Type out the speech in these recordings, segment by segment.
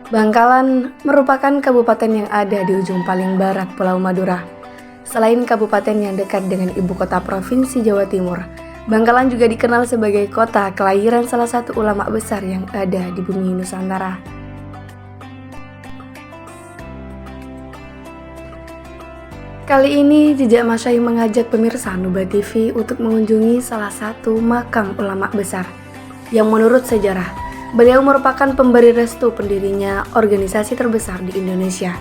Bangkalan merupakan kabupaten yang ada di ujung paling barat Pulau Madura. Selain kabupaten yang dekat dengan ibu kota provinsi Jawa Timur, Bangkalan juga dikenal sebagai kota kelahiran salah satu ulama besar yang ada di bumi Nusantara. Kali ini Jejak Masyai mengajak pemirsa Nuba TV untuk mengunjungi salah satu makam ulama besar yang menurut sejarah beliau merupakan pemberi restu pendirinya organisasi terbesar di Indonesia,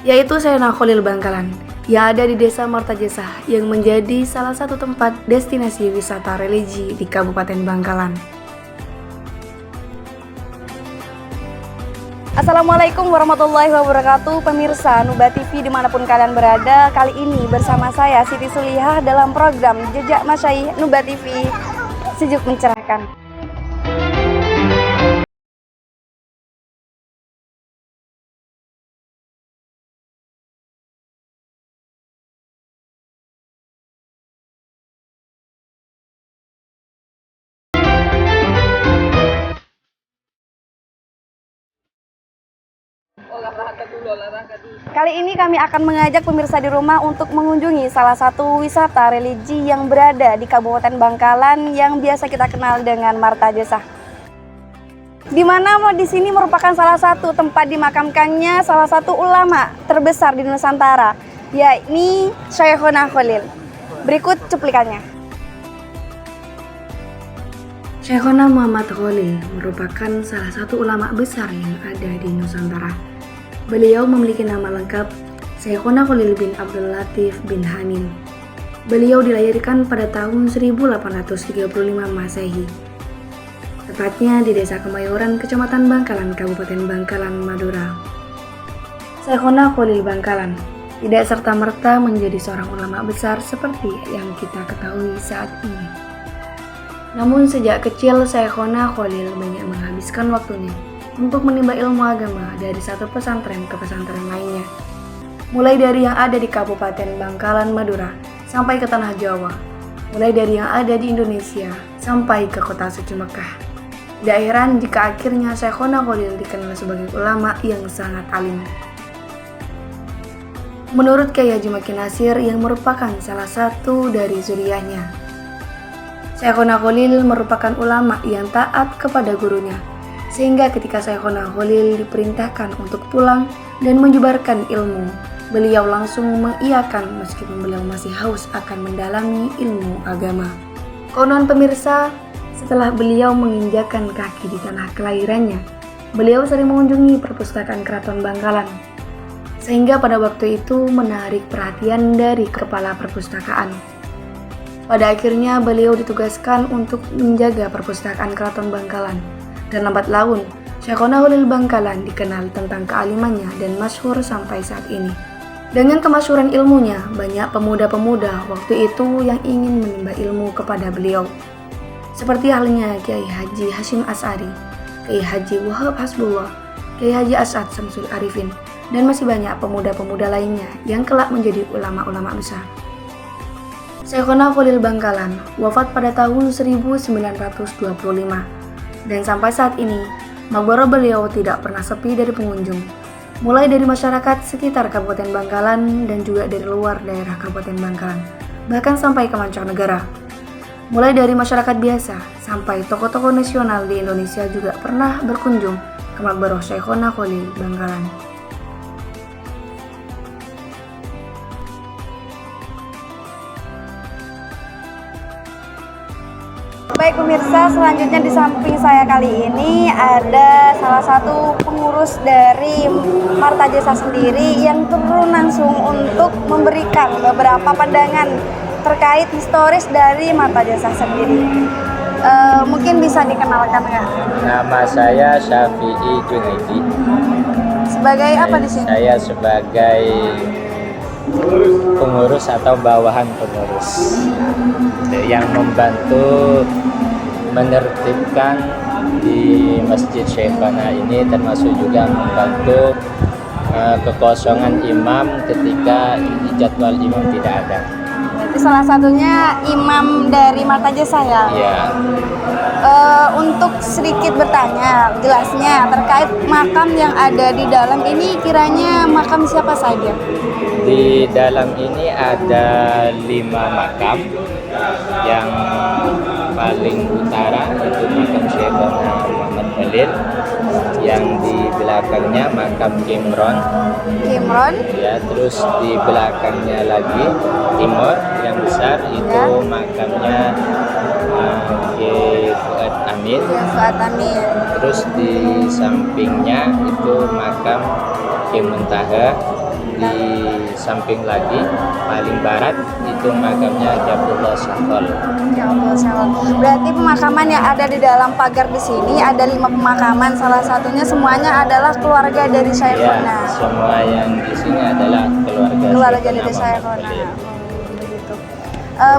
yaitu Sayyidina Khalil Bangkalan yang ada di Desa Martajesah yang menjadi salah satu tempat destinasi wisata religi di Kabupaten Bangkalan. Assalamualaikum warahmatullahi wabarakatuh, pemirsa Nuba TV dimanapun kalian berada. Kali ini bersama saya Siti Sulihah dalam program Jejak Masyai Nuba TV, sejuk mencerahkan. Kali ini kami akan mengajak pemirsa di rumah untuk mengunjungi salah satu wisata religi yang berada di Kabupaten Bangkalan yang biasa kita kenal dengan Martajesah. Di mana di sini merupakan salah satu tempat dimakamkannya salah satu ulama terbesar di Nusantara, yakni Syekhona Khalil. Berikut cuplikannya. Syekhona Muhammad Khalil merupakan salah satu ulama besar yang ada di Nusantara. Beliau memiliki nama lengkap Syekhona Khalil bin Abdul Latif bin Hanin. Beliau dilahirkan pada tahun 1835 Masehi, tepatnya di Desa Kemayoran, Kecamatan Bangkalan, Kabupaten Bangkalan, Madura. Syekhona Khalil Bangkalan tidak serta-merta menjadi seorang ulama besar seperti yang kita ketahui saat ini. Namun sejak kecil Syekhona Khalil banyak menghabiskan waktunya untuk menimba ilmu agama dari satu pesantren ke pesantren lainnya, mulai dari yang ada di Kabupaten Bangkalan, Madura, sampai ke Tanah Jawa, mulai dari yang ada di Indonesia sampai ke kota suci Mekah. Tidak heran jika akhirnya Syekhona Khalil dikenal sebagai ulama yang sangat alim. Menurut Kyai Haji Maki Nasir yang merupakan salah satu dari zuriyahnya, Syekhona Khalil merupakan ulama yang taat kepada gurunya, sehingga ketika Syekhona Khalil diperintahkan untuk pulang dan menyebarkan ilmu, beliau langsung mengiyakan meskipun beliau masih haus akan mendalami ilmu agama. Konon pemirsa, setelah beliau menginjakan kaki di tanah kelahirannya, beliau sering mengunjungi perpustakaan Keraton Bangkalan, sehingga pada waktu itu menarik perhatian dari kepala perpustakaan. Pada akhirnya beliau ditugaskan untuk menjaga perpustakaan Keraton Bangkalan. Dan lambat laun, Syekhona Khalil Bangkalan dikenal tentang kealimannya dan masyhur sampai saat ini. Dengan kemasyhuran ilmunya, banyak pemuda-pemuda waktu itu yang ingin menimba ilmu kepada beliau. Seperti halnya Kyai Haji Hashim Asy'ari, Kyai Haji Wahab Hasbullah, Kyai Haji As'ad Syamsul Arifin, dan masih banyak pemuda-pemuda lainnya yang kelak menjadi ulama-ulama besar. Syekhona Khalil Bangkalan wafat pada tahun 1925. Dan sampai saat ini, maqbarah beliau tidak pernah sepi dari pengunjung, mulai dari masyarakat sekitar Kabupaten Bangkalan dan juga dari luar daerah Kabupaten Bangkalan, bahkan sampai ke mancanegara. Mulai dari masyarakat biasa sampai tokoh-tokoh nasional di Indonesia juga pernah berkunjung ke maqbarah Syekhona Khalil Bangkalan. Baik pemirsa, selanjutnya di samping saya kali ini ada salah satu pengurus dari Martajesah sendiri yang turun langsung untuk memberikan beberapa pandangan terkait historis dari Martajesah sendiri. Mungkin bisa dikenalkan nggak? Nama saya Syafi'i Junaidi. Sebagai apa di sini? Saya sebagai pengurus atau bawahan pengurus yang membantu menertibkan di Masjid Syekhona ini, termasuk juga membantu kekosongan imam ketika jadwal imam tidak ada. Berarti salah satunya imam dari Martajesah ya? Iya. Untuk sedikit bertanya jelasnya terkait makam yang ada di dalam ini, kiranya makam siapa saja? Di dalam ini ada 5 makam. Yang paling utara itu makam Syekhona Muhammad Khalil, yang di belakangnya makam Imron. Ya, terus di belakangnya lagi timur yang besar itu ya, makamnya Fuad Amin. Ya, Fuad Amin. Terus di sampingnya itu makam Muntaha. Di samping lagi paling barat itu makamnya Abdullah Syahol. Ya Allah, berarti pemakaman yang ada di dalam pagar di sini ada 5 pemakaman. Salah satunya semuanya adalah keluarga dari Syekhona. Ya, semua yang di sini adalah keluarga dari Syekhona. Begitu.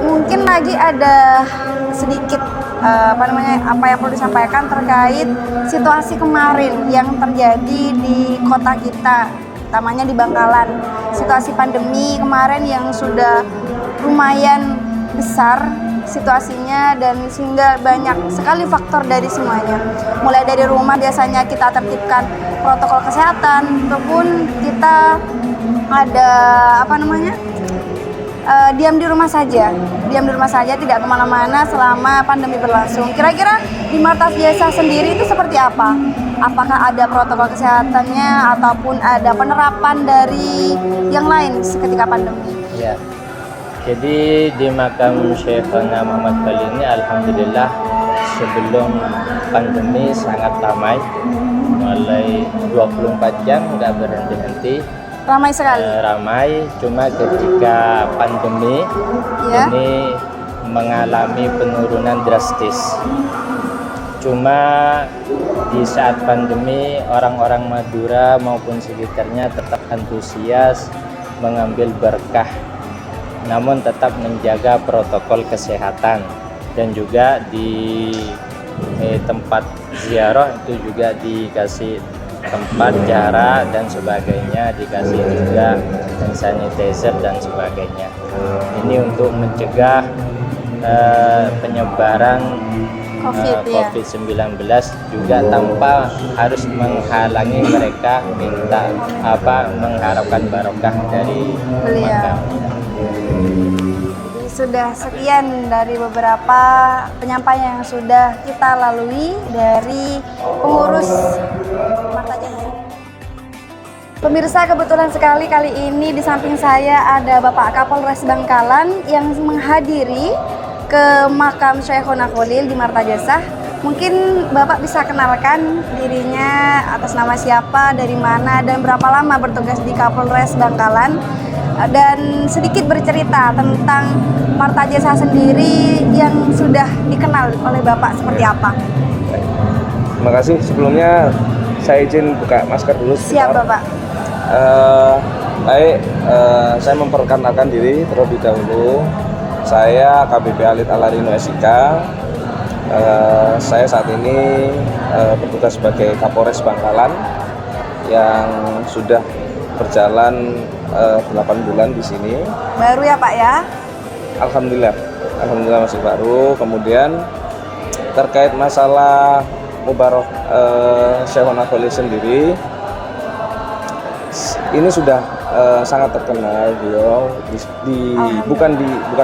Mungkin lagi ada sedikit apa yang perlu disampaikan terkait situasi kemarin yang terjadi di kota kita, utamanya di Bangkalan. Situasi pandemi kemarin yang sudah lumayan besar situasinya, dan sehingga banyak sekali faktor dari semuanya. Mulai dari rumah biasanya kita tertipkan protokol kesehatan, ataupun kita ada diam di rumah saja, tidak kemana-mana selama pandemi berlangsung. Kira-kira di Martas Jasa sendiri itu seperti apa? Apakah ada protokol kesehatannya ataupun ada penerapan dari yang lain ketika pandemi? Ya, jadi di makam Syekhona Muhammad Khalil ini alhamdulillah sebelum pandemi sangat ramai, mulai 24 jam nggak berhenti-henti. Ramai sekali. Ramai, cuma ketika pandemi ya, ini mengalami penurunan drastis. Cuma di saat pandemi orang-orang Madura maupun sekitarnya tetap antusias mengambil berkah, namun tetap menjaga protokol kesehatan, dan juga di tempat ziarah itu juga dikasih tempat jarak dan sebagainya, dikasih juga hand sanitizer dan sebagainya. Ini untuk mencegah penyebaran COVID-19 juga tanpa harus menghalangi mereka mengharapkan barokah dari beliau. Sudah sekian dari beberapa penyampaian yang sudah kita lalui dari pengurus Martas Jasa. Pemirsa, kebetulan sekali kali ini di samping saya ada Bapak Kapolres Bangkalan yang menghadiri ke makam Syekhona Khalil di Martas Jasa. Mungkin Bapak bisa kenalkan dirinya, atas nama siapa, dari mana, dan berapa lama bertugas di Kapolres Bangkalan, dan sedikit bercerita tentang Martas Jasa sendiri yang sudah dikenal oleh Bapak seperti apa. Terima kasih. Sebelumnya saya izin buka masker dulu. Siap, Bapak. Baik, saya memperkenalkan diri terlebih dahulu. Saya KBP Alit Alarino SIK. Saya saat ini bertugas sebagai Kapolres Bangkalan yang sudah berjalan 8 bulan di sini. Baru ya, Pak ya? Alhamdulillah masih baru. Kemudian terkait masalah Mubarak Syekhona Khalil sendiri, ini sudah sangat terkenal beliau bukan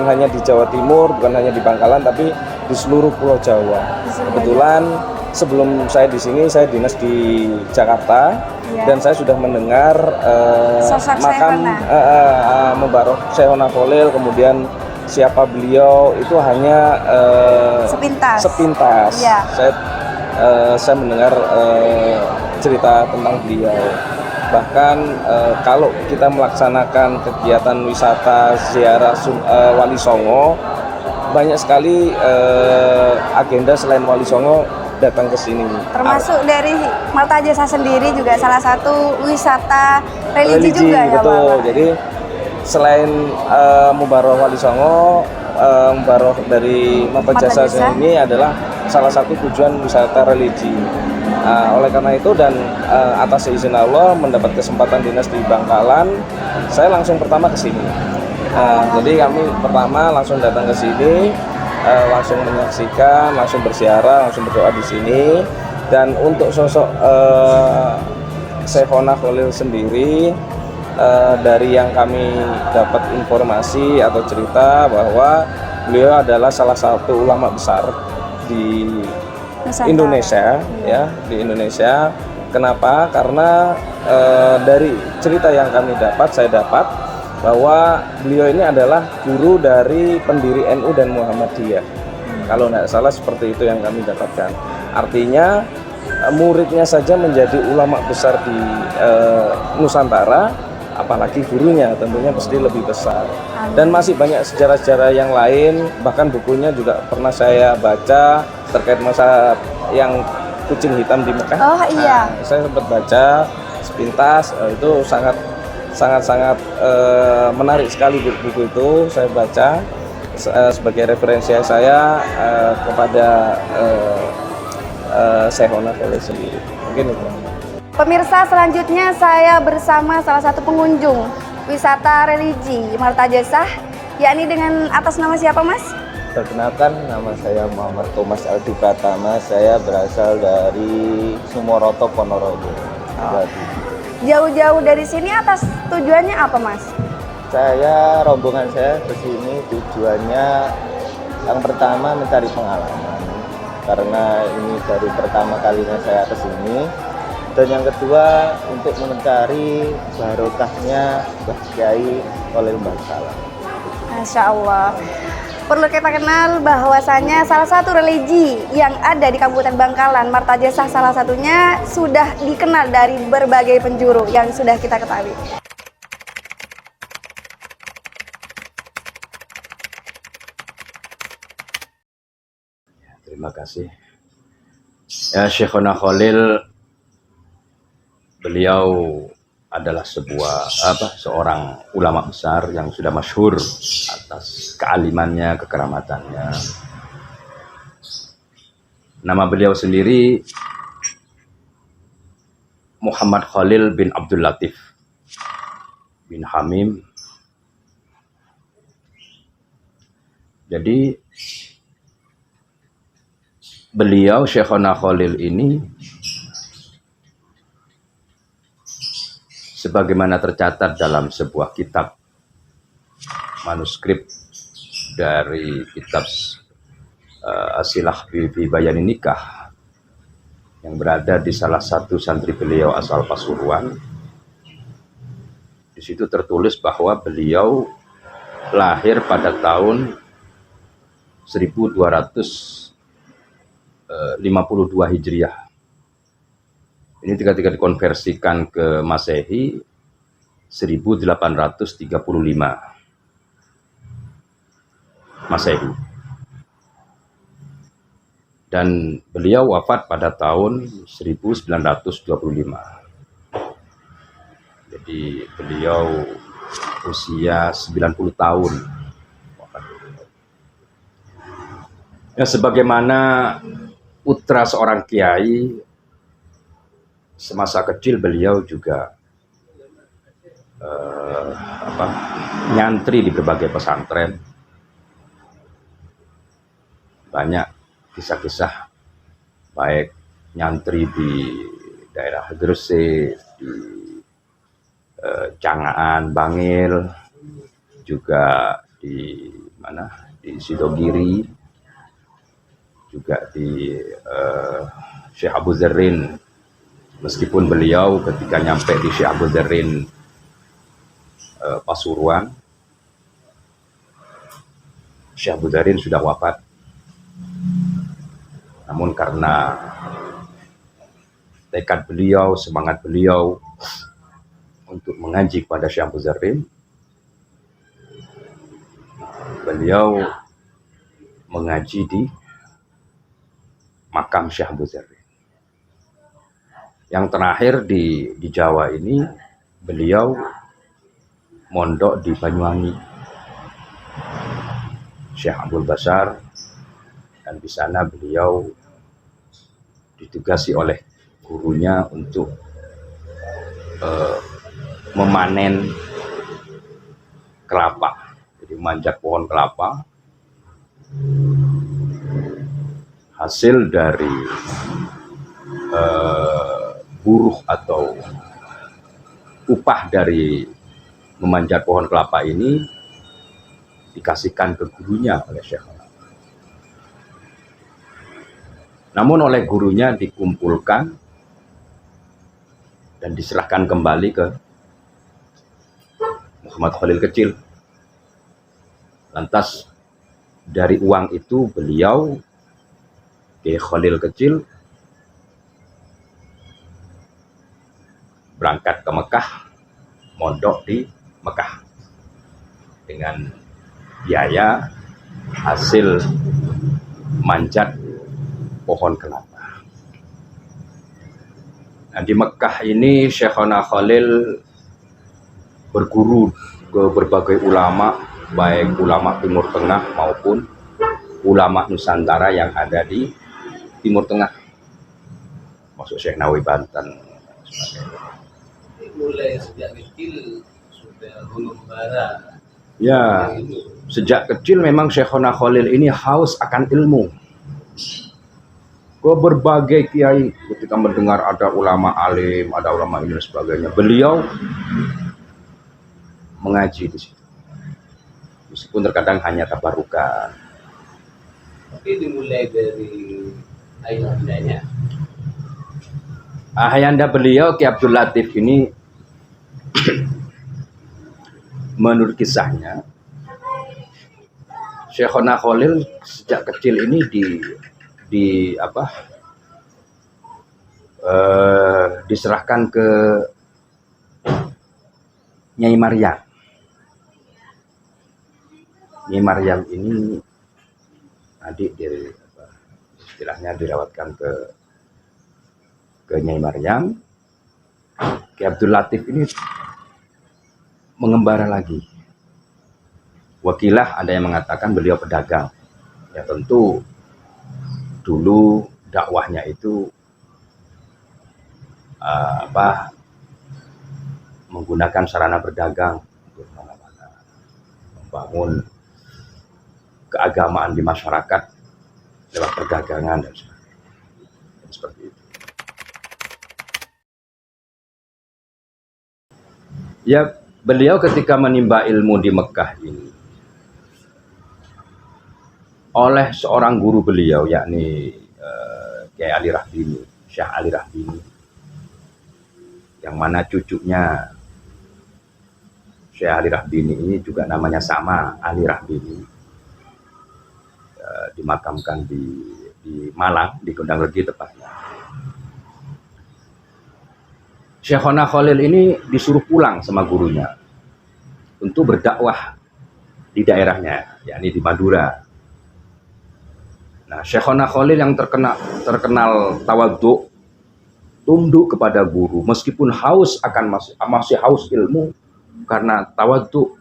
hanya di Jawa Timur, bukan hanya di Bangkalan, tapi di seluruh Pulau Jawa. Kebetulan sebelum saya di sini, saya dinas di Jakarta, dan saya sudah mendengar makam Mubarak Syekhona Khalil, kemudian siapa beliau itu hanya sepintas. Ya. Saya mendengar cerita tentang beliau. Bahkan kalau kita melaksanakan kegiatan wisata ziarah Wali Songo, banyak sekali agenda selain Wali Songo datang ke sini. Termasuk dari Martas Jasa sendiri juga salah satu wisata religi juga ya, betul. Bapak? Jadi selain Mubarak Wali Songo, Mubarak dari Martas Jasa ini adalah salah satu tujuan wisata religi. Oleh karena itu, dan atas izin Allah mendapat kesempatan dinas di Bangkalan, saya langsung pertama ke sini. Jadi kami pertama langsung datang ke sini, langsung menyaksikan, langsung bersiarah, langsung berdoa di sini. Dan untuk sosok Syekhona Khalil sendiri, dari yang kami dapat informasi atau cerita bahwa beliau adalah salah satu ulama besar di Nusantara. Indonesia, ya, di Indonesia. Kenapa? Karena dari cerita yang saya dapat bahwa beliau ini adalah guru dari pendiri NU dan Muhammadiyah. Kalau tidak salah seperti itu yang kami dapatkan. Artinya muridnya saja menjadi ulama besar di Nusantara, apalagi gurunya tentunya pasti lebih besar. Dan masih banyak sejarah-sejarah yang lain, bahkan bukunya juga pernah saya baca terkait masa yang kucing hitam di Mekah. Oh iya. Saya sempat baca sepintas, itu sangat menarik sekali buku itu. Saya baca sebagai referensi saya kepada Syekhona Khalil sendiri. Mungkin itu. Pemirsa, selanjutnya saya bersama salah satu pengunjung wisata religi Martajasah, yakni dengan atas nama siapa, Mas? Perkenalkan, nama saya Muhammad Thomas Aldi Pratama. Saya berasal dari Sumoroto, Ponorogo. Jauh-jauh dari sini atas tujuannya apa, Mas? Rombongan saya ke sini tujuannya yang pertama mencari pengalaman. Karena ini baru pertama kalinya saya ke sini. Dan yang kedua untuk mencari barokahnya Mbah Kyai Khalil Bangkalan. Masya Allah. Perlu kita kenal bahwasanya salah satu religi yang ada di Kabupaten Bangkalan, Martajasah salah satunya, sudah dikenal dari berbagai penjuru yang sudah kita ketahui. Terima kasih. Ya, Syekhona Khalil, beliau adalah seorang ulama besar yang sudah masyhur atas kealimannya, kekeramatannya. Nama beliau sendiri Muhammad Khalil bin Abdul Latif bin Hamim. Jadi beliau Syekhona Khalil ini sebagaimana tercatat dalam sebuah kitab manuskrip dari kitab Asilah fi Bayanin Nikah yang berada di salah satu santri beliau asal Pasuruan. Di situ tertulis bahwa beliau lahir pada tahun 1252 Hijriah. Ini ketika dikonversikan ke Masehi 1835 Masehi. Dan beliau wafat pada tahun 1925. Jadi beliau usia 90 tahun. Ya, sebagaimana putra seorang kiai, semasa kecil beliau juga nyantri di berbagai pesantren. Banyak kisah-kisah, baik nyantri di daerah Gresik, di Cangaan, Bangil, juga di Sidogiri, juga di Syekh Abu Dzarrin. Meskipun beliau ketika nyampe di Syekh Abu Dzarrin Pasuruan, Syekh Abu Dzarrin sudah wafat. Namun karena tekad beliau, semangat beliau untuk mengaji kepada Syekh Abu Dzarrin, beliau mengaji di makam Syekh Abu Dzarrin. Yang terakhir di Jawa ini, beliau mondok di Banyuwangi, Syekh Abdul Basar, dan di sana beliau ditugasi oleh gurunya untuk memanen kelapa, jadi memanjat pohon kelapa hasil dari buruh atau upah dari memanjat pohon kelapa ini dikasihkan ke gurunya oleh Syekh. Namun oleh gurunya dikumpulkan dan diserahkan kembali ke Muhammad Khalil Kecil. Lantas dari uang itu beliau, Kiai Khalil Kecil, berangkat ke Mekah, mondok di Mekah dengan biaya hasil manjat pohon kelapa. Nah, di Mekah ini Syekhona Khalil berguru ke berbagai ulama, baik ulama Timur Tengah maupun ulama Nusantara yang ada di Timur Tengah, masuk Syekh Nawawi Banten. Mulai sejak kecil sudah mengembara. Ya, sejak kecil memang Syekhona Khalil ini haus akan ilmu. Ke berbagai kiai, ketika mendengar ada ulama alim, ada ulama ini dan sebagainya, beliau mengaji di situ. Meskipun terkadang hanya tabarukan. Tapi dimulai dari ayahnya. Ayahanda beliau Ki Abdul Latif ini menurut kisahnya Syekhona Khalil sejak kecil ini diserahkan ke Nyai Maryam. Nyai Maryam ini adik dari istilahnya dirawatkan ke Nyai Maryam. Ki Abdul Latif ini mengembara lagi. Wakilah ada yang mengatakan beliau pedagang. Ya tentu dulu dakwahnya itu menggunakan sarana berdagang untuk membangun keagamaan di masyarakat lewat perdagangan dan sebagainya. Seperti itu. Ya, beliau ketika menimba ilmu di Mekah ini oleh seorang guru beliau, yakni Kiai Ali Rahbini, Syekh Ali Rahbini, yang mana cucunya Syekh Ali Rahbini ini juga namanya sama, Ali Rahbini, dimakamkan di Malang, di Gondang Legi tepatnya. Syekhona Khalil ini disuruh pulang sama gurunya untuk berdakwah di daerahnya, yakni di Madura. Nah, Syekhona Khalil yang terkenal tawadhu, tunduk kepada guru, meskipun haus masih haus ilmu, karena tawadhu,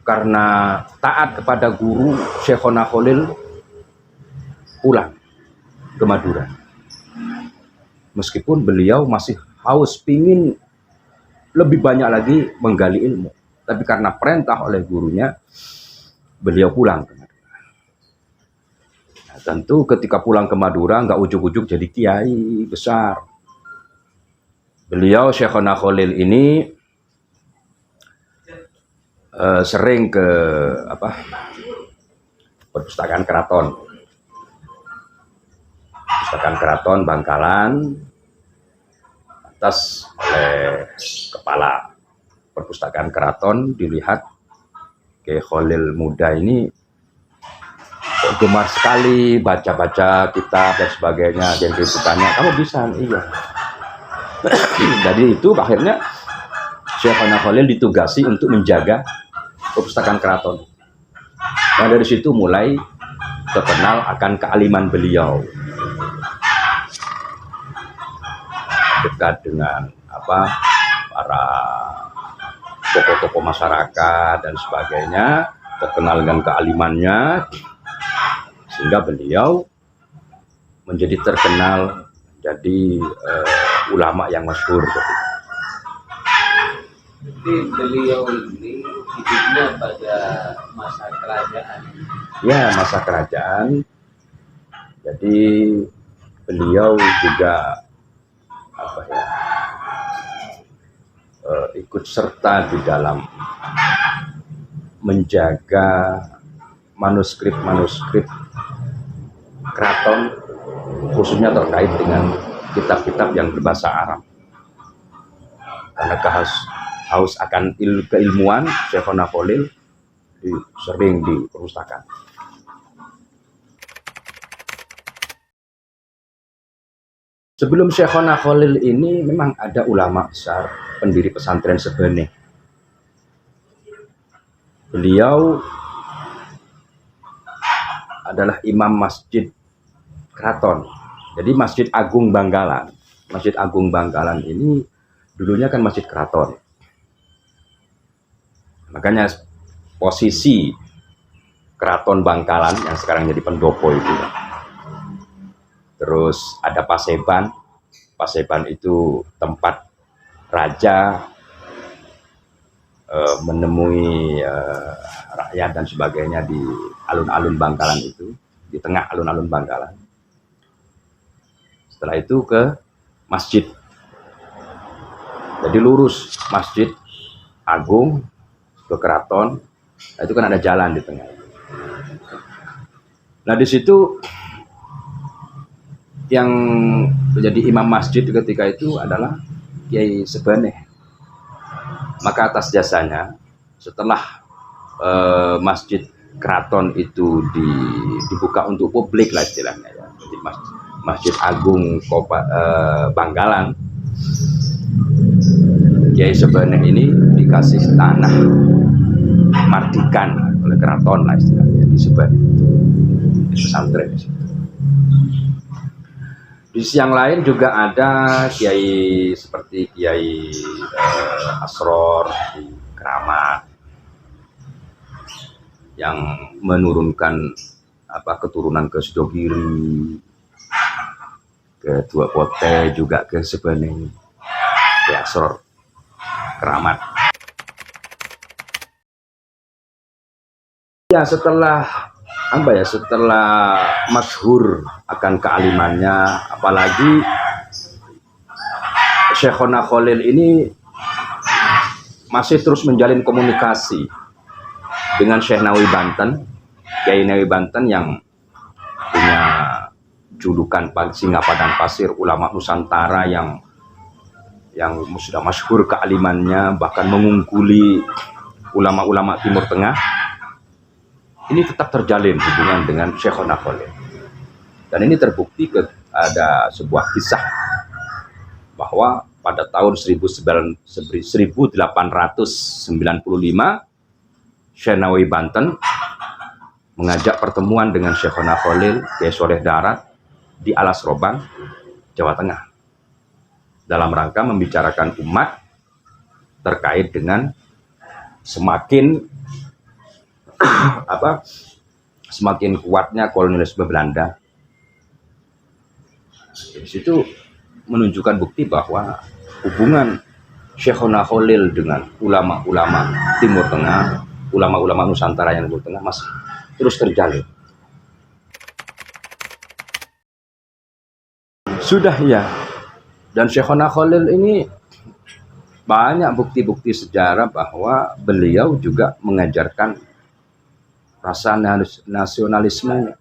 karena taat kepada guru, Syekhona Khalil pulang ke Madura. Meskipun beliau masih haus, pingin lebih banyak lagi menggali ilmu, tapi karena perintah oleh gurunya, beliau pulang ke Madura. Nah, tentu ketika pulang ke Madura nggak ujuk-ujuk jadi kiai besar. Beliau Syekhona Khalil ini sering ke perpustakaan keraton. Perpustakaan keraton Bangkalan, atas oleh kepala perpustakaan keraton dilihat Kiai Khalil muda ini kok gemar sekali baca-baca kitab dan sebagainya. Dan ditanya, kamu bisa? Iya. Dari itu akhirnya Syekhona Khalil ditugasi untuk menjaga perpustakaan keraton. Nah, dari situ mulai terkenal akan kealiman beliau, dekat dengan para tokoh-tokoh masyarakat dan sebagainya, terkenal dengan kealimannya, sehingga beliau menjadi terkenal, jadi ulama yang masyhur. Jadi beliau ini hidupnya pada masa kerajaan. Ya, masa kerajaan. Jadi beliau juga ikut serta di dalam menjaga manuskrip keraton, khususnya terkait dengan kitab-kitab yang berbahasa Arab. Karena haus akan keilmuan, Syekhona Khalil sering di perpustakaan. Sebelum Syekhona Khalil ini memang ada ulama besar, pendiri pesantren Sebeneh. Beliau adalah imam masjid keraton. Jadi Masjid Agung Bangkalan. Masjid Agung Bangkalan ini dulunya kan masjid keraton. Makanya posisi keraton Bangkalan yang sekarang jadi pendopo itu. Terus ada Paseban. Paseban itu tempat raja menemui rakyat dan sebagainya di alun-alun Bangkalan itu, di tengah alun-alun Bangkalan. Setelah itu ke masjid. Jadi lurus Masjid Agung ke keraton, itu kan ada jalan di tengah. Nah di situ yang menjadi imam masjid ketika itu adalah Kiai Sebeneh. Maka atas jasanya setelah masjid keraton itu dibuka untuk publik lah istilahnya ya. Jadi Masjid Agung Bangkalan, Kiai Sebeneh ini dikasih tanah mardikan oleh keraton lah istilahnya di Sebeneh, di pesantren di situ. Di sisi yang lain juga ada kiai seperti Kiai Asror di Keramat yang menurunkan keturunan ke Sidogiri, ke Dua Pote, juga ke Sebeneh, Kiai Asror Keramat. Ya setelah setelah masyhur akan kealimannya, apalagi Syekhona Khalil ini masih terus menjalin komunikasi dengan Syekh Nawawi Banten, Kiai Nawawi Banten yang punya julukan Singa Padang Pasir, ulama Nusantara yang sudah masyhur kealimannya, bahkan mengungguli ulama-ulama Timur Tengah. Ini tetap terjalin hubungan dengan Syekhona Khalil. Dan ini terbukti ada sebuah kisah bahwa pada tahun 1895 Syekh Nawawi Banten mengajak pertemuan dengan Syekhona Khalil, Kiai Soleh Darat di Alas Roban, Jawa Tengah, dalam rangka membicarakan umat terkait dengan semakin kuatnya kolonialisme Belanda. Di situ menunjukkan bukti bahwa hubungan Syekhona Khalil dengan ulama-ulama Timur Tengah, ulama-ulama Nusantara yang Timur Tengah masih terus terjalin. Sudah ya. Dan Syekhona Khalil ini banyak bukti-bukti sejarah bahwa beliau juga mengajarkan rasa nasionalisme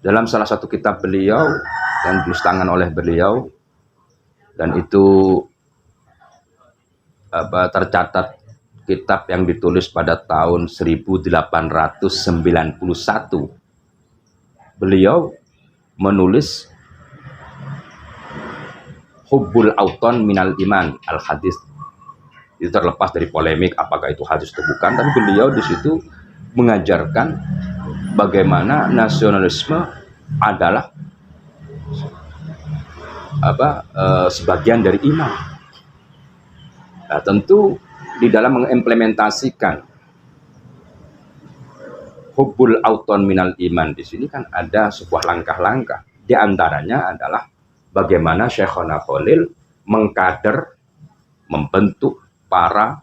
dalam salah satu kitab beliau yang ditulis tangan oleh beliau, dan itu tercatat kitab yang ditulis pada tahun 1891. Beliau menulis Hubbul Auton Minal Iman Al-Hadis. Itu terlepas dari polemik apakah itu hadis atau bukan, tapi beliau di situ mengajarkan bagaimana nasionalisme adalah sebagian dari iman. Nah, tentu di dalam mengimplementasikan Hubbul Auton Minal Iman di sini kan ada sebuah langkah-langkah. Di antaranya adalah bagaimana Syekhona Khalil mengkader, membentuk para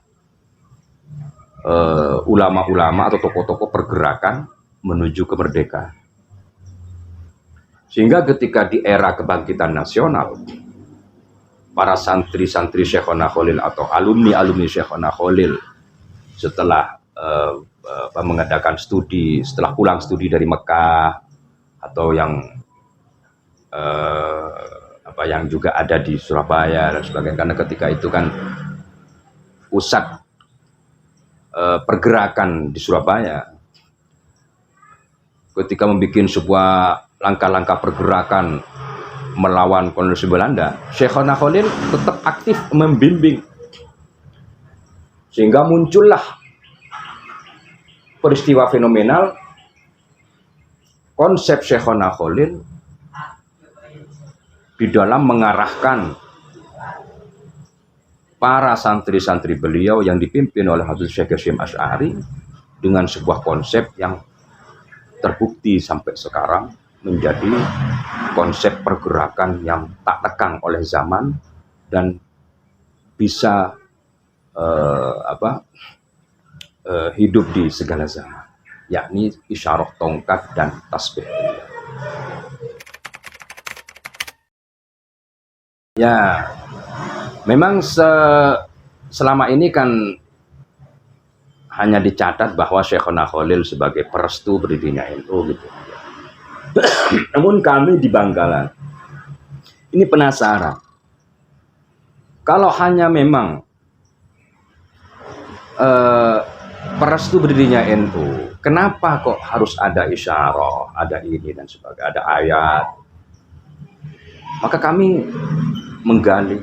ulama-ulama atau tokoh-tokoh pergerakan menuju kemerdekaan. Sehingga ketika di era kebangkitan nasional, para santri-santri Syekhona Khalil atau alumni-alumni Syekhona Khalil setelah mengadakan studi, setelah pulang studi dari Mekah atau yang yang juga ada di Surabaya dan sebagainya, karena ketika itu kan pusat pergerakan di Surabaya, ketika membuat sebuah langkah-langkah pergerakan melawan kolonialisme Belanda, Syekhona Khalil tetap aktif membimbing, sehingga muncullah peristiwa fenomenal konsep Syekhona Khalil di dalam mengarahkan para santri-santri beliau yang dipimpin oleh Habib Syekh Hasyim Asy'ari dengan sebuah konsep yang terbukti sampai sekarang menjadi konsep pergerakan yang tak lekang oleh zaman dan bisa hidup di segala zaman, yakni isyarah tongkat dan tasbih. Ya, memang selama ini kan hanya dicatat bahwa Syekhona Khalil sebagai perestu berdirinya NU gitu. Namun kami di Bangkalan ini penasaran, kalau hanya memang perestu berdirinya NU, kenapa kok harus ada isyarah, ada ini dan sebagainya, ada ayat? Maka kami menggali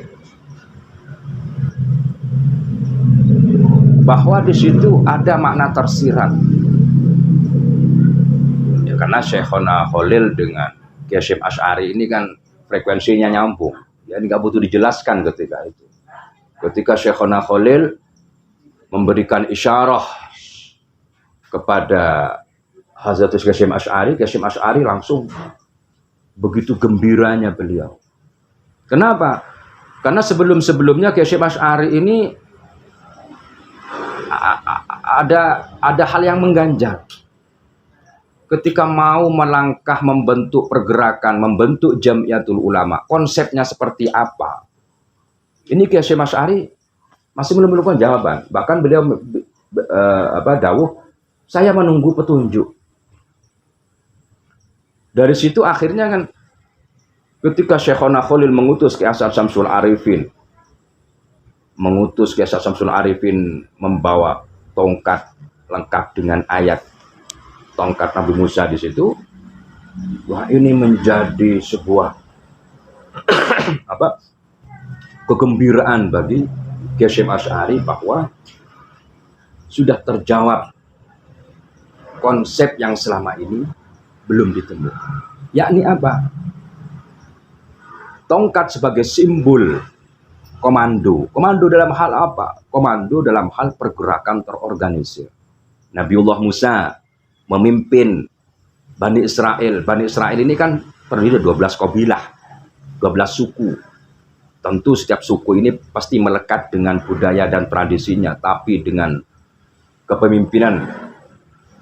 bahwa di situ ada makna tersirat. Ya, karena Syekhona Khalil dengan Kiai Hasyim Asy'ari ini kan frekuensinya nyambung. Ya, nggak butuh dijelaskan ketika itu. Ketika Syekhona Khalil memberikan isyarah kepada Hazrat Kiai Hasyim Asy'ari langsung begitu gembiranya beliau. Kenapa? Karena sebelum-sebelumnya Kiai Hasyim Asy'ari ini ada hal yang mengganjal. Ketika mau melangkah membentuk pergerakan, membentuk Jamiatul Ulama, konsepnya seperti apa? Ini Kiai Hasyim Asy'ari masih belum menemukan jawaban. Bahkan beliau dawuh, saya menunggu petunjuk. Dari situ akhirnya kan ketika Syekhona Khalil mengutus Kiai Hasan Syamsul Arifin, membawa tongkat lengkap dengan ayat tongkat Nabi Musa di situ, wah ini menjadi sebuah kegembiraan bagi Kiai Hasyim Asy'ari bahwa sudah terjawab konsep yang selama ini belum ditemukan. Yakni apa? Tongkat sebagai simbol komando. Komando dalam hal apa? Komando dalam hal pergerakan terorganisir. Nabiullah Musa memimpin Bani Israel. Bani Israel ini kan terdiri dari 12 kabilah, 12 suku. Tentu setiap suku ini pasti melekat dengan budaya dan tradisinya, tapi dengan kepemimpinan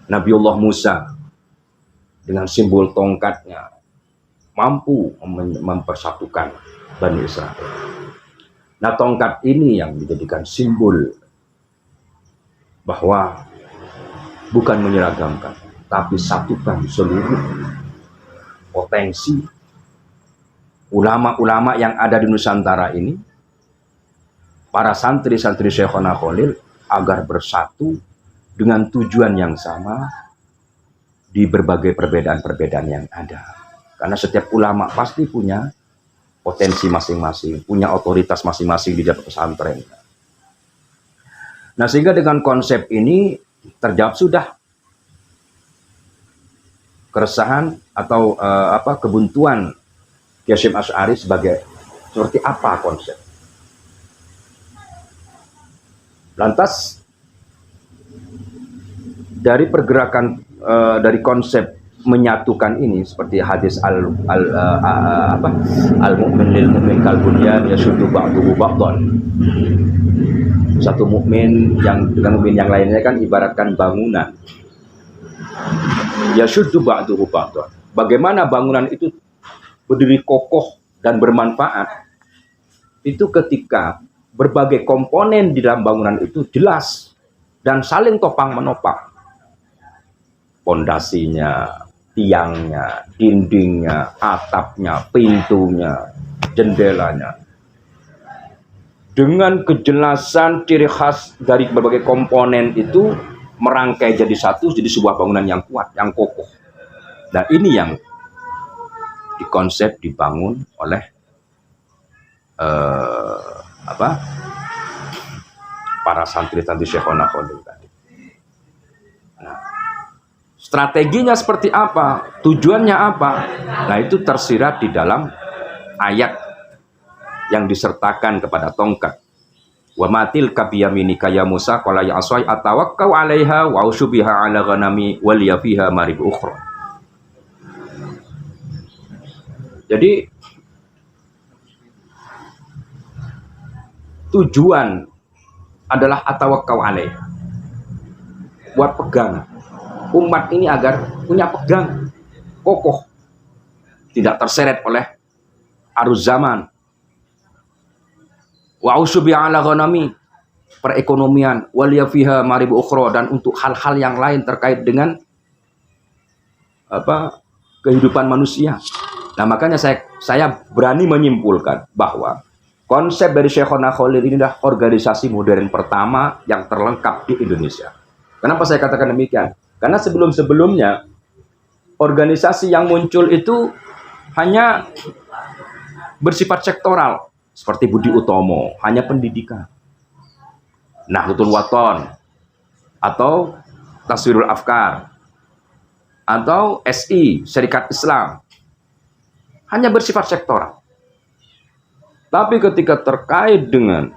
Nabiullah Musa dengan simbol tongkatnya mampu mempersatukan Bani Israel. Nah, tongkat ini yang dijadikan simbol bahwa bukan menyeragamkan, tapi satukan seluruh potensi ulama-ulama yang ada di Nusantara ini, para santri-santri Syekhona Khalil, agar bersatu dengan tujuan yang sama di berbagai perbedaan-perbedaan yang ada. Karena setiap ulama pasti punya potensi masing-masing, punya otoritas masing-masing di dalam pesantren. Nah, sehingga dengan konsep ini terjawab sudah keresahan atau kebuntuan Kiai Hasyim Asy'ari sebagai seperti apa konsep. Lantas dari pergerakan dari konsep menyatukan ini seperti hadis al-mu'min lil mu'min kal bunyan yashuddu ba'duhu ba'dan. Satu mukmin yang dengan mukmin yang lainnya kan ibaratkan bangunan. Yashuddu ba'duhu ba'dan. Bagaimana bangunan itu berdiri kokoh dan bermanfaat itu ketika berbagai komponen di dalam bangunan itu jelas dan saling topang menopang. Pondasinya, tiangnya, dindingnya, atapnya, pintunya, jendelanya. Dengan kejelasan ciri khas dari berbagai komponen itu merangkai jadi satu, jadi sebuah bangunan yang kuat, yang kokoh. Nah, ini yang dikonsep dibangun oleh para santri-santri Syekhona Khalil tadi. Nah, strateginya seperti apa? Tujuannya apa? Nah, itu tersirat di dalam ayat yang disertakan kepada tongkat. Wa matil kabiyaminika ya Musa qala ya asai atawakkau 'alaiha wa usybiha 'ala ghanami wal yafiha marib ukhra. Jadi tujuan adalah atawakkau 'alaiha. Buat pegang umat ini agar punya pegang kokoh, tidak terseret oleh arus zaman. Wa usybiha 'ala ghanami, perekonomian, waliya fiha marib ukhra, dan untuk hal-hal yang lain terkait dengan kehidupan manusia. Nah, makanya saya berani menyimpulkan bahwa konsep dari Syekhona Khalil ini adalah organisasi modern pertama yang terlengkap di Indonesia. Kenapa saya katakan demikian? Karena sebelum-sebelumnya organisasi yang muncul itu hanya bersifat sektoral, seperti Budi Utomo, hanya pendidikan. Nahdlatul Wathon atau Taswirul Afkar atau SI, Serikat Islam, hanya bersifat sektoral. Tapi ketika terkait dengan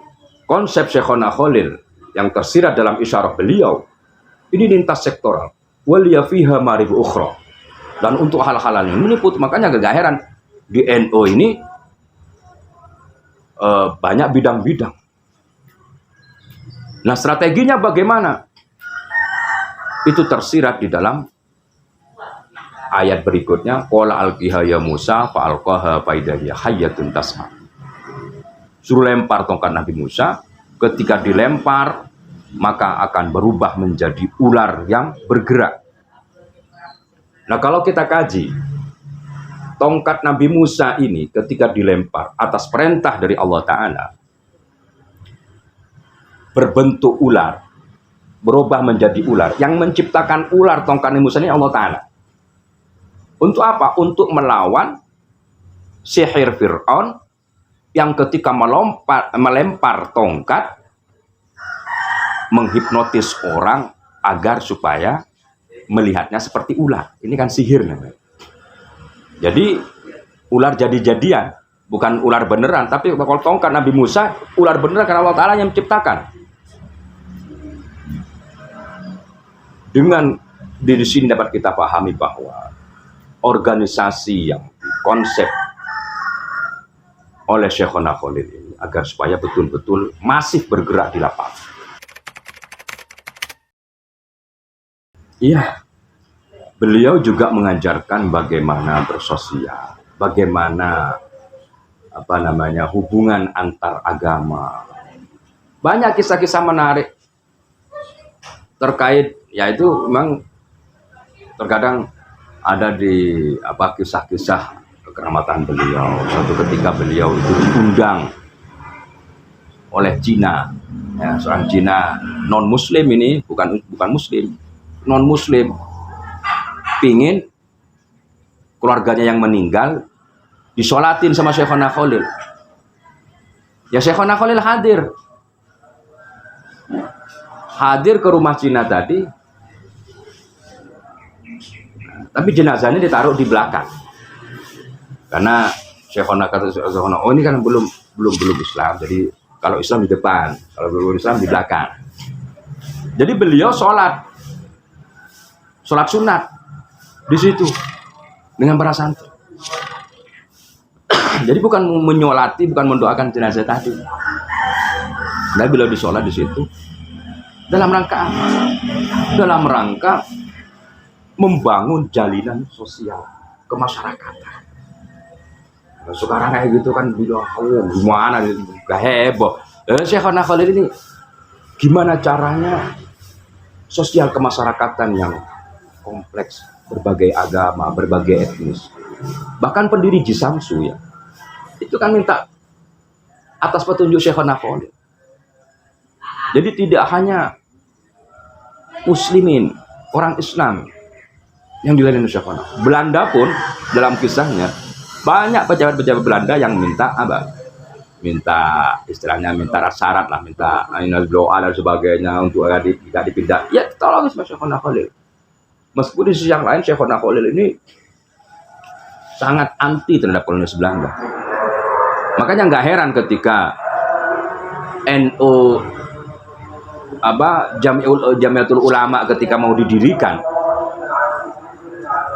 konsep Syekhona Khalil yang tersirat dalam isyarah beliau, ini lintas sektoral. Waliya fiha marib ukhra. Dan untuk hal-hal yang meliput, makanya gak heran di NU ini banyak bidang-bidang. Nah, strateginya bagaimana? Itu tersirat di dalam ayat berikutnya, qala alqiha ya Musa fa alqaha fa idza hiya hayyatun tas'a. Suruh lempar tongkat Nabi Musa, ketika dilempar maka akan berubah menjadi ular yang bergerak. Nah, kalau kita kaji tongkat Nabi Musa ini ketika dilempar atas perintah dari Allah Ta'ala berbentuk ular, berubah menjadi ular. Yang menciptakan ular tongkat Nabi Musa ini Allah Ta'ala. Untuk apa? Untuk melawan sihir Fir'aun yang ketika melempar tongkat menghipnotis orang agar supaya melihatnya seperti ular. Ini kan sihir namanya. Jadi ular jadi-jadian, bukan ular beneran. Tapi kalau tongkat Nabi Musa ular beneran karena Allah Ta'ala yang menciptakan. Dengan di sini dapat kita pahami bahwa organisasi yang konsep oleh Syekhona Khalil ini agar supaya betul-betul masif bergerak di lapangan. Iya, beliau juga mengajarkan bagaimana bersosial, bagaimana hubungan antar agama. Banyak kisah-kisah menarik terkait, yaitu memang terkadang ada di kisah-kisah kekeramatan beliau. Suatu ketika beliau itu diundang oleh Cina, ya, seorang Cina non Muslim ini, bukan Muslim, non Muslim, pingin keluarganya yang meninggal disolatin sama Syekhona Khalil. Ya, Syekhona Khalil hadir ke rumah Cina tadi. Tapi jenazahnya ditaruh di belakang. Karena Syekhona kata Syekhona, oh ini kan belum Islam. Jadi kalau Islam di depan, kalau belum Islam di belakang. Jadi beliau sholat sunat di situ dengan para santri. Jadi bukan menyolati, bukan mendoakan jenazah tadi. Nah, beliau disolat di situ dalam rangka apa? Dalam rangka membangun jalinan sosial kemasyarakatan. Sekarang kayak gitu kan bilang, oh gimana nih, gak heboh. Syekhona Khalil ini gimana caranya sosial kemasyarakatan yang kompleks, berbagai agama, berbagai etnis. Bahkan pendiri Jisamsu ya, itu kan minta atas petunjuk Syekhona Khalil. Jadi tidak hanya muslimin, orang Islam yang dilayani Syekhona. Belanda pun dalam kisahnya banyak pejabat-pejabat Belanda yang minta apa? Minta istilahnya minta syarat lah, minta doa dan sebagainya untuk tidak dipindah. Ya tolong sama Syekhona Khalil. Meskipun di sisi yang lain Syekhona Khalil ini sangat anti terhadap kolonial Belanda. Makanya nggak heran ketika NU Jamiatul Ulama ketika mau didirikan,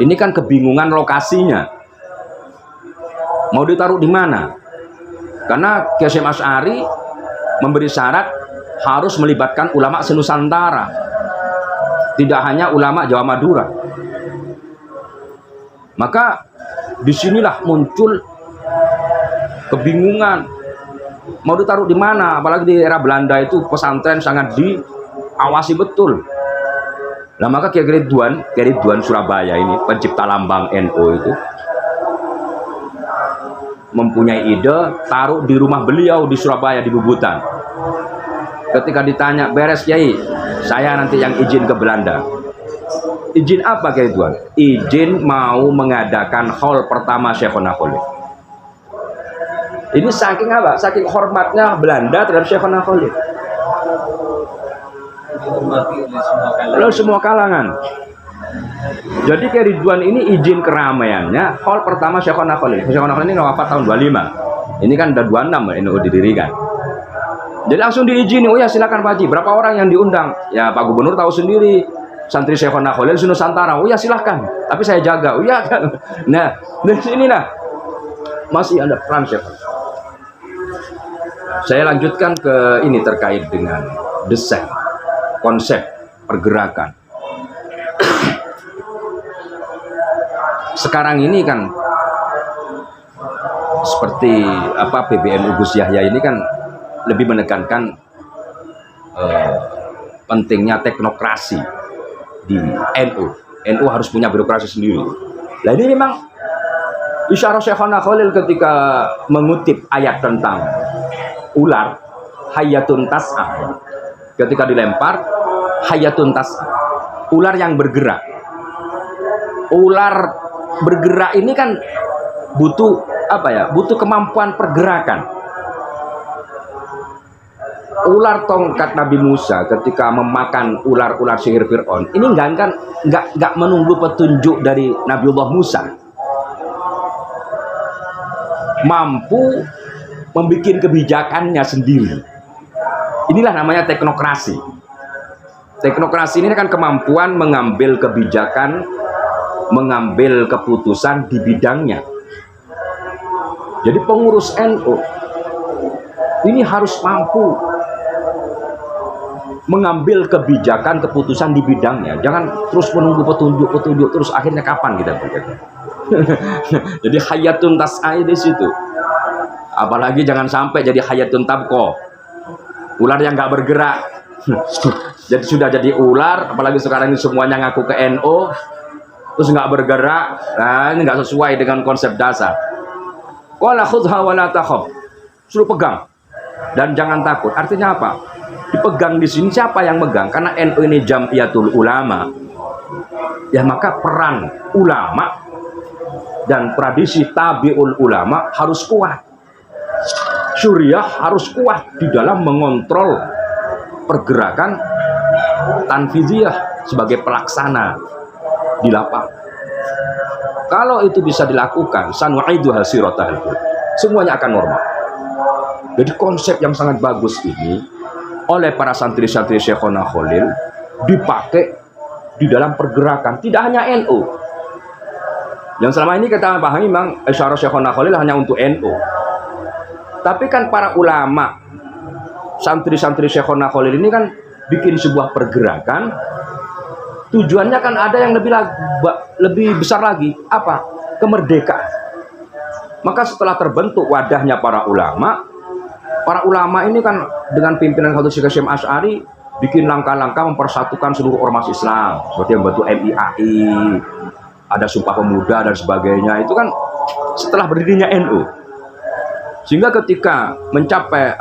ini kan kebingungan lokasinya, mau ditaruh di mana? Karena Kiai Hasyim Asy'ari memberi syarat harus melibatkan ulama senusantara, tidak hanya ulama Jawa Madura. Maka disinilah muncul kebingungan mau ditaruh di mana, apalagi di era Belanda itu pesantren sangat diawasi betul. Nah maka Kiai Ridwan Surabaya ini pencipta lambang NU itu mempunyai ide taruh di rumah beliau di Surabaya di Bubutan. Ketika ditanya, beres Kiai, saya nanti yang izin ke Belanda. Izin apa Kiai Ridwan? Izin mau mengadakan haul pertama Syekhona Khalil. Ini saking apa? Saking hormatnya Belanda terhadap Syekhona Khalil. Dihormati oleh semua kalangan. Lalu semua kalangan. Jadi Kiai Ridwan ini izin keramaiannya haul pertama Syekhona Khalil. Syekhona Khalil ini wafat tahun 25. Ini kan udah 26 NU didirikan. Jadi langsung diizini, oh ya silakan Pak Haji. Berapa orang yang diundang? Ya Pak Gubernur tahu sendiri. Santri Syekhona Khalil Senusantara. Oh ya silahkan. Tapi saya jaga. Oh ya kan. Nah, dari sinilah masih ada peran Syekhona. Saya lanjutkan ke ini terkait dengan desain, konsep pergerakan. Sekarang ini kan seperti apa PBNU Gus Yahya ini kan lebih menekankan pentingnya teknokrasi di NU. NU harus punya birokrasi sendiri. Nah ini memang isyarah Syekhona Khalil ketika mengutip ayat tentang ular hayatun tas'a, ketika dilempar hayatun tas'a, ular yang bergerak. Ular bergerak ini kan butuh apa ya? Butuh kemampuan pergerakan. Ular tongkat Nabi Musa ketika memakan ular-ular sihir Fir'aun ini nggak menunggu petunjuk dari Nabiullah Musa, mampu membuat kebijakannya sendiri. Inilah namanya teknokrasi. Teknokrasi ini kan kemampuan mengambil kebijakan, mengambil keputusan di bidangnya. Jadi pengurus NU ini harus mampu mengambil kebijakan, keputusan di bidangnya. Jangan terus menunggu petunjuk terus akhirnya kapan kita bekerja. Jadi hayatun tas'a di situ. Apalagi jangan sampai jadi hayatun tabko, ular yang nggak bergerak. Jadi sudah jadi ular, apalagi sekarang ini semuanya ngaku ke NU, terus nggak bergerak. Nah ini nggak sesuai dengan konsep dasar. Wala khudha wala takhaf, suruh pegang dan jangan takut. Artinya apa? Dipegang di sini siapa yang megang? Karena NU ini Jamiatul Ulama, ya maka peran ulama dan tradisi tabiul ulama harus kuat. Syuriah harus kuat di dalam mengontrol pergerakan tanfiziyah sebagai pelaksana di lapangan. Kalau itu bisa dilakukan, sanu'idu hasiratah, semuanya akan normal. Jadi konsep yang sangat bagus ini oleh para santri-santri Syekhona Khalil dipakai di dalam pergerakan, tidak hanya NU. Yang selama ini kita pahami memang isyarah Syekhona Khalil hanya untuk NU. Tapi kan para ulama, santri-santri Syekhona Khalil ini kan bikin sebuah pergerakan, tujuannya kan ada yang lebih besar lagi, apa? Kemerdekaan. Maka setelah terbentuk wadahnya para ulama ini kan dengan pimpinan Habib Syekh Hasyim Asy'ari bikin langkah-langkah mempersatukan seluruh ormas Islam, seperti membentuk MIAI, ada Sumpah Pemuda dan sebagainya. Itu kan setelah berdirinya NU. Sehingga ketika mencapai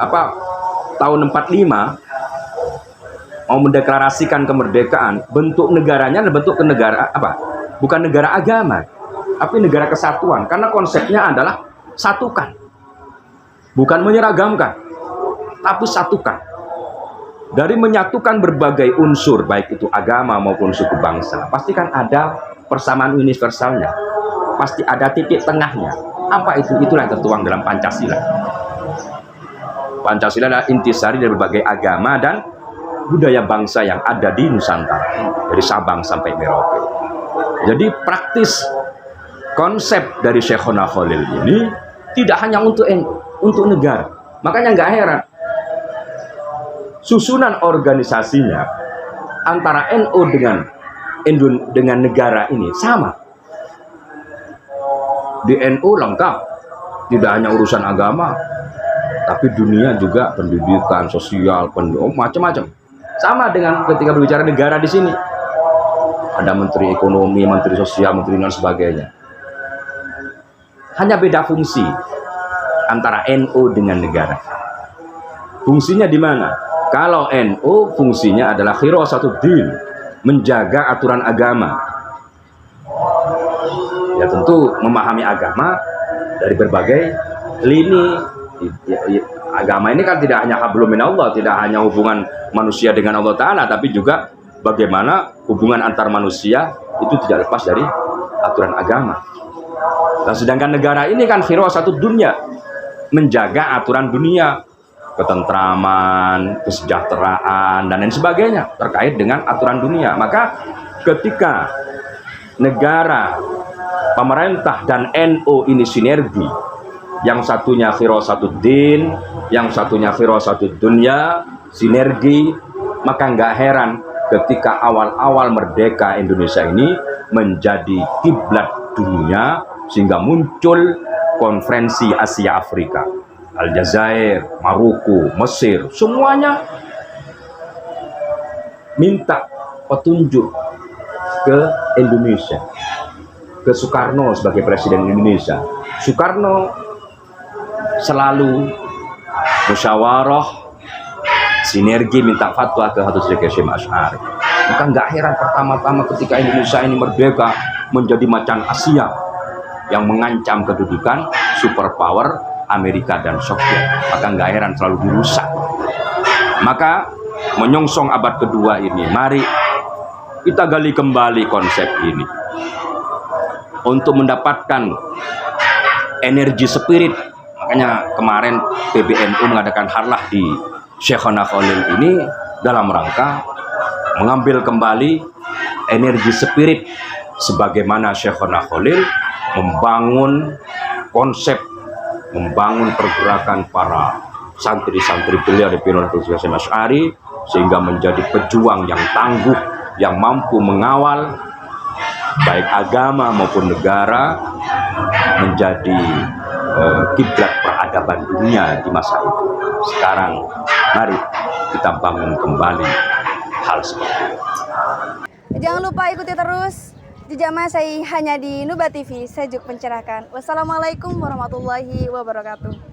tahun 45 mau mendeklarasikan kemerdekaan, bentuk negaranya adalah bentuk bukan negara agama, tapi negara kesatuan, karena konsepnya adalah satukan, bukan menyeragamkan, tapi satukan. Dari menyatukan berbagai unsur, baik itu agama maupun suku bangsa, pasti kan ada persamaan universalnya, pasti ada titik tengahnya. Apa itu? Itulah yang tertuang dalam Pancasila. Pancasila adalah intisari dari berbagai agama dan budaya bangsa yang ada di Nusantara, dari Sabang sampai Merauke. Jadi praktis konsep dari Syekhona Khalil ini tidak hanya untuk negara. Makanya nggak heran susunan organisasinya antara NU dengan negara ini sama. Di NU lengkap, tidak hanya urusan agama, tapi dunia juga, pendidikan, sosial, macam-macam. Sama dengan ketika berbicara negara di sini, ada menteri ekonomi, menteri sosial, menteri dan sebagainya. Hanya beda fungsi antara NU dengan negara. Fungsinya di mana? Kalau NU fungsinya adalah khirasatuddin, menjaga aturan agama. Ya tentu memahami agama dari berbagai lini. Agama ini kan tidak hanya hablum minallah, tidak hanya hubungan manusia dengan Allah Ta'ala, tapi juga bagaimana hubungan antar manusia itu tidak lepas dari aturan agama. Nah, sedangkan negara ini kan khirasatuddin dunya, menjaga aturan dunia, ketentraman, kesejahteraan, dan lain sebagainya terkait dengan aturan dunia. Maka ketika negara, pemerintah, dan NU ini sinergi, yang satunya khirasatuddin, yang satunya khirasatud dunya, sinergi, maka nggak heran ketika awal-awal merdeka Indonesia ini menjadi kiblat dunia, sehingga muncul konferensi Asia Afrika, Aljazair, Maroko, Mesir, semuanya minta petunjuk ke Indonesia, ke Soekarno sebagai presiden Indonesia. Soekarno selalu musyawarah, sinergi, minta fatwa ke Habib Syekh Hasyim Asy'ari. Maka nggak heran pertama-tama ketika Indonesia ini merdeka menjadi macan Asia yang mengancam kedudukan superpower Amerika dan Soviet. Maka nggak heran selalu dirusak. Maka menyongsong abad kedua ini, mari kita gali kembali konsep ini untuk mendapatkan energi spirit. Makanya kemarin PBNU mengadakan harlah di Syekhona Khalil ini dalam rangka mengambil kembali energi spirit sebagaimana Syekhona Khalil membangun konsep, membangun pergerakan para santri-santri beliau di Habib Syekh Hasyim Asy'ari, sehingga menjadi pejuang yang tangguh, yang mampu mengawal baik agama maupun negara menjadi kiblat peradaban dunia di masa itu. Sekarang mari kita bangun kembali hal seperti itu. Jangan lupa ikuti terus jejak saya hanya di Nuba TV, sejuk mencerahkan. Wassalamualaikum warahmatullahi wabarakatuh.